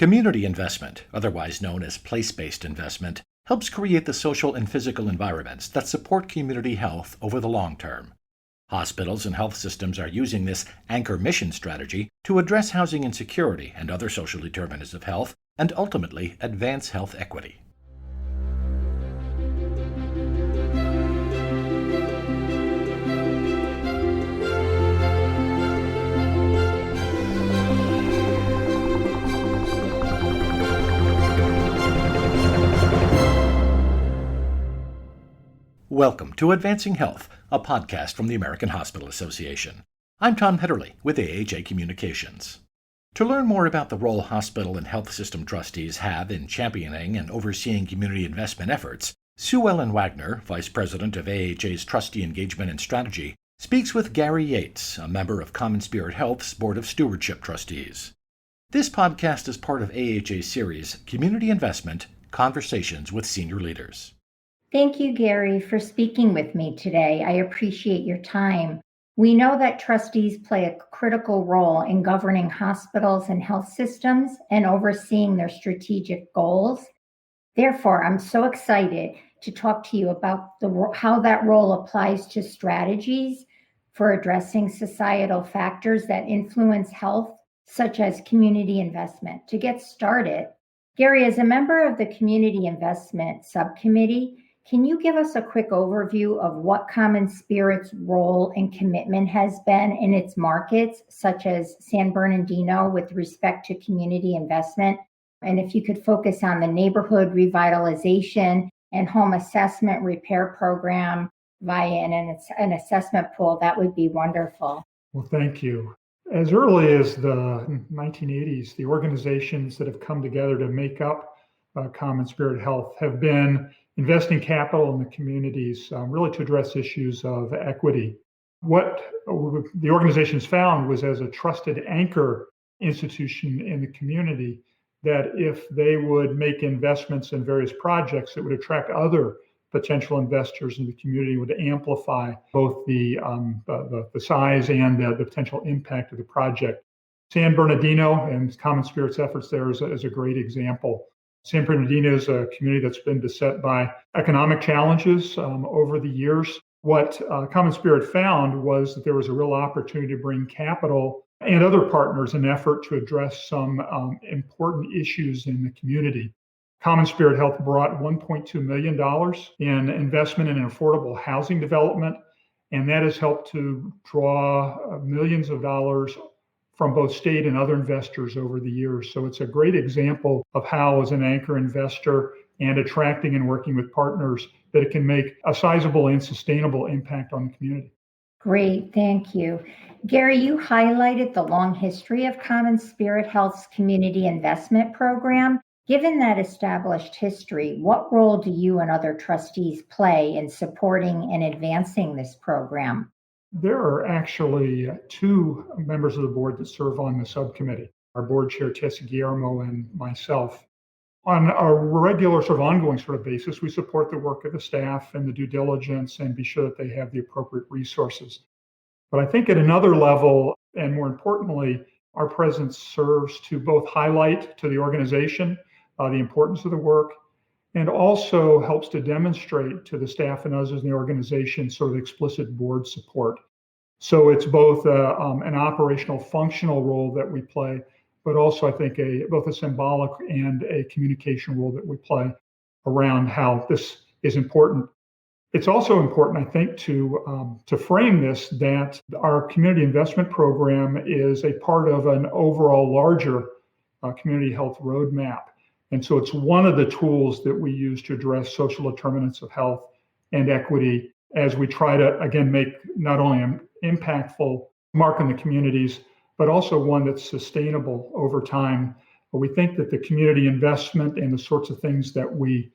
Community investment, otherwise known as place-based investment, helps create the social and physical environments that support community health over the long term. Hospitals and health systems are using this anchor mission strategy to address housing insecurity and other social determinants of health and ultimately advance health equity. Welcome to Advancing Health, a podcast from the American Hospital Association. I'm Tom Hetterly with AHA Communications. To learn more about the role hospital and health system trustees have in championing and overseeing community investment efforts, Sue Ellen Wagner, Vice President of AHA's Trustee Engagement and Strategy, speaks with Gary Yates, a member of CommonSpirit Health's Board of Stewardship Trustees. This podcast is part of AHA's series, Community Investment, Conversations with Senior Leaders. Thank you, Gary, for speaking with me today. I appreciate your time. We know that trustees play a critical role in governing hospitals and health systems and overseeing their strategic goals. Therefore, I'm so excited to talk to you about how that role applies to strategies for addressing societal factors that influence health, such as community investment. To get started, Gary, as a member of the Community Investment Subcommittee, can you give us a quick overview of what CommonSpirit's role and commitment has been in its markets, such as San Bernardino, with respect to community investment? And if you could focus on the neighborhood revitalization and home assessment repair program via an assessment pool, that would be wonderful. Well, thank you. As early as the 1980s, the organizations that have come together to make up CommonSpirit Health have been investing capital in the communities, really to address issues of equity. What the organizations found was, as a trusted anchor institution in the community, that if they would make investments in various projects, it would attract other potential investors in the community, would amplify both the size and the potential impact of the project. San Bernardino and CommonSpirit's efforts there is a great example. San Bernardino is a community that's been beset by economic challenges over the years. What CommonSpirit found was that there was a real opportunity to bring capital and other partners in an effort to address some important issues in the community. CommonSpirit Health brought $1.2 million in investment in an affordable housing development, and that has helped to draw millions of dollars from both state and other investors over the years. So it's a great example of how, as an anchor investor and attracting and working with partners, that it can make a sizable and sustainable impact on the community. Great, thank you. Gary, you highlighted the long history of CommonSpirit Health's community investment program. Given that established history, what role do you and other trustees play in supporting and advancing this program? There are actually two members of the board that serve on the subcommittee, our board chair, Tessa Guillermo, and myself. On a regular ongoing basis, we support the work of the staff and the due diligence and be sure that they have the appropriate resources. But I think at another level, and more importantly, our presence serves to both highlight to the organization the importance of the work, and also helps to demonstrate to the staff and others in the organization explicit board support. So it's both an operational functional role that we play, but also I think both a symbolic and a communication role that we play around how this is important. It's also important, I think, to frame this, that our community investment program is a part of an overall larger community health roadmap. And so it's one of the tools that we use to address social determinants of health and equity as we try to, again, make not only an impactful mark in the communities, but also one that's sustainable over time. But we think that the community investment and the sorts of things that we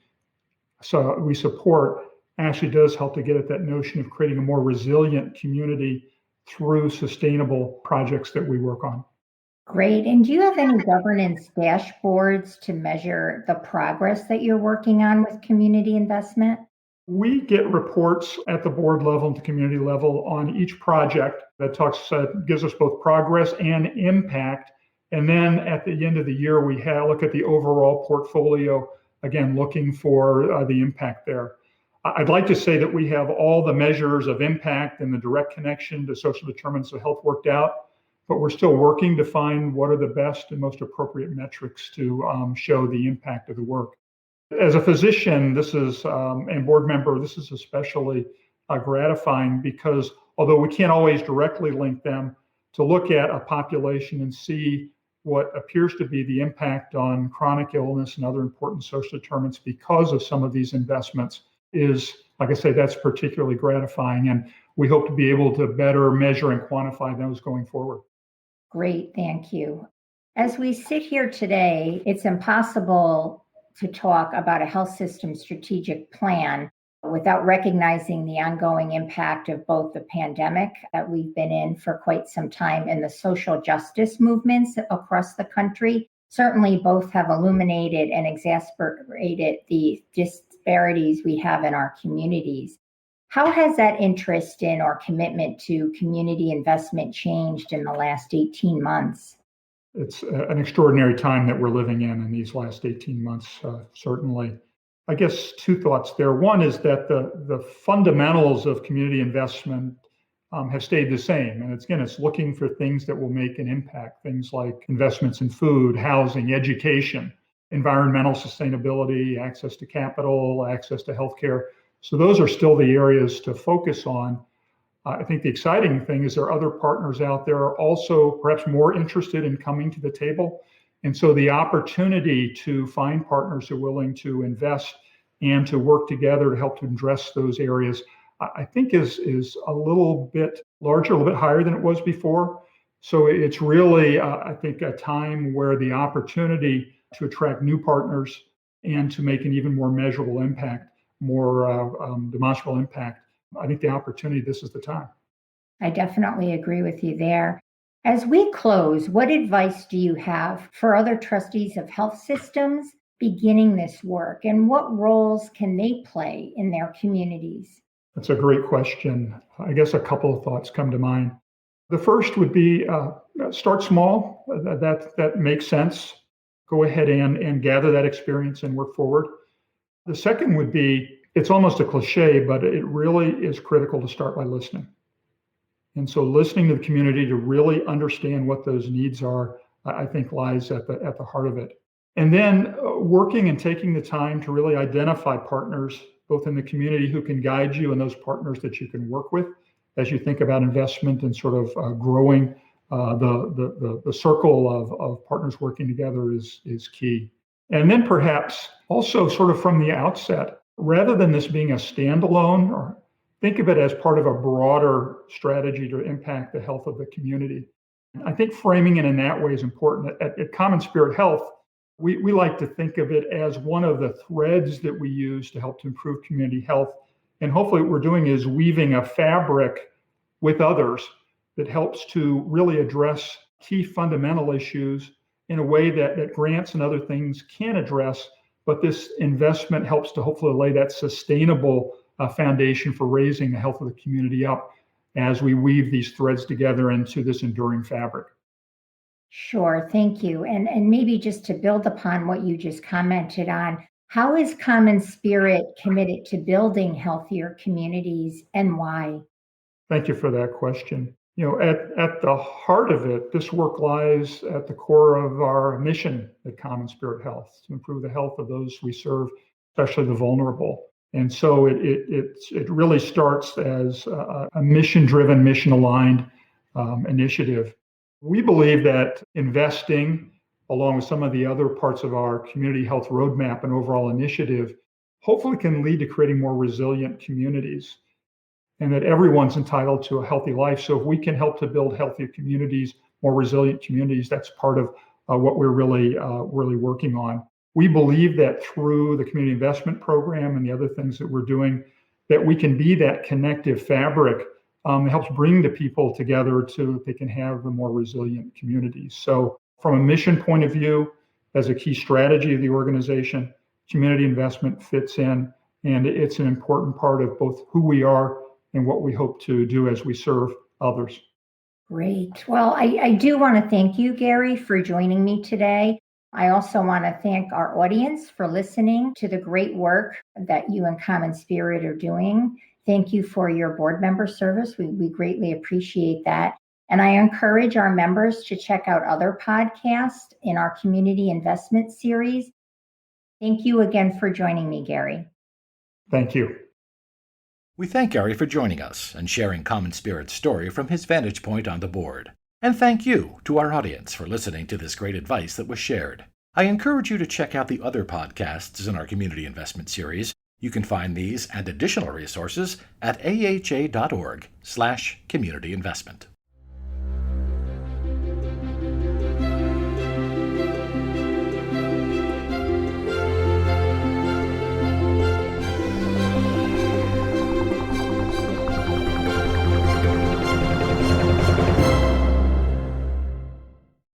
support actually does help to get at that notion of creating a more resilient community through sustainable projects that we work on. Great. And do you have any governance dashboards to measure the progress that you're working on with community investment? We get reports at the board level and the community level on each project that gives us both progress and impact And then at the end of the year, we look at the overall portfolio, again, looking for the impact there. I'd like to say that we have all the measures of impact and the direct connection to social determinants of health worked out, but we're still working to find what are the best and most appropriate metrics to show the impact of the work. As a physician, and board member, this is especially gratifying because although we can't always directly link them, to look at a population and see what appears to be the impact on chronic illness and other important social determinants because of some of these investments is, like I say, that's particularly gratifying. And we hope to be able to better measure and quantify those going forward. Great, thank you. As we sit here today, it's impossible to talk about a health system strategic plan without recognizing the ongoing impact of both the pandemic that we've been in for quite some time and the social justice movements across the country. Certainly both have illuminated and exacerbated the disparities we have in our communities. How has that interest in or commitment to community investment changed in the last 18 months? It's an extraordinary time that we're living in these last 18 months, certainly. I guess two thoughts there. One is that the fundamentals of community investment have stayed the same. And it's looking for things that will make an impact, things like investments in food, housing, education, environmental sustainability, access to capital, access to healthcare. So those are still the areas to focus on. I think the exciting thing is there are other partners out there are also perhaps more interested in coming to the table. And so the opportunity to find partners who are willing to invest and to work together to help to address those areas, I think is a little bit larger, a little bit higher than it was before. So it's really, I think, a time where the opportunity to attract new partners and to make an even more measurable impact, more demonstrable impact. I think the opportunity, this is the time. I definitely agree with you there. As we close, what advice do you have for other trustees of health systems beginning this work, and what roles can they play in their communities? That's a great question. I guess a couple of thoughts come to mind. The first would be start small. That makes sense. Go ahead and gather that experience and work forward. The second would be, it's almost a cliche, but it really is critical to start by listening. And so listening to the community to really understand what those needs are, I think lies at the heart of it. And then working and taking the time to really identify partners, both in the community who can guide you and those partners that you can work with as you think about investment and sort of growing the circle of partners working together is key. And then perhaps also sort of from the outset, rather than this being a standalone, or think of it as part of a broader strategy to impact the health of the community. I think framing it in that way is important. At CommonSpirit Health, we like to think of it as one of the threads that we use to help to improve community health. And hopefully what we're doing is weaving a fabric with others that helps to really address key fundamental issues in a way that grants and other things can address. But this investment helps to hopefully lay that sustainable foundation for raising the health of the community up as we weave these threads together into this enduring fabric. Sure, thank you. And maybe just to build upon what you just commented on, how is CommonSpirit committed to building healthier communities and why? Thank you for that question. At the heart of it, this work lies at the core of our mission at CommonSpirit Health, to improve the health of those we serve, especially the vulnerable. And so it really starts as a mission-driven, mission-aligned initiative. We believe that investing, along with some of the other parts of our community health roadmap and overall initiative, hopefully can lead to creating more resilient communities, and that everyone's entitled to a healthy life. So if we can help to build healthier communities, more resilient communities, that's part of what we're really working on. We believe that through the community investment program and the other things that we're doing, that we can be that connective fabric that helps bring the people together so that they can have a more resilient communities. So from a mission point of view, as a key strategy of the organization, community investment fits in, and it's an important part of both who we are and what we hope to do as we serve others. Great. Well, I do want to thank you, Gary, for joining me today. I also want to thank our audience for listening to the great work that you and CommonSpirit are doing. Thank you for your board member service. We greatly appreciate that. And I encourage our members to check out other podcasts in our community investment series. Thank you again for joining me, Gary. Thank you. We thank Gary for joining us and sharing CommonSpirit's story from his vantage point on the board. And thank you to our audience for listening to this great advice that was shared. I encourage you to check out the other podcasts in our community investment series. You can find these and additional resources at aha.org/communityinvestment.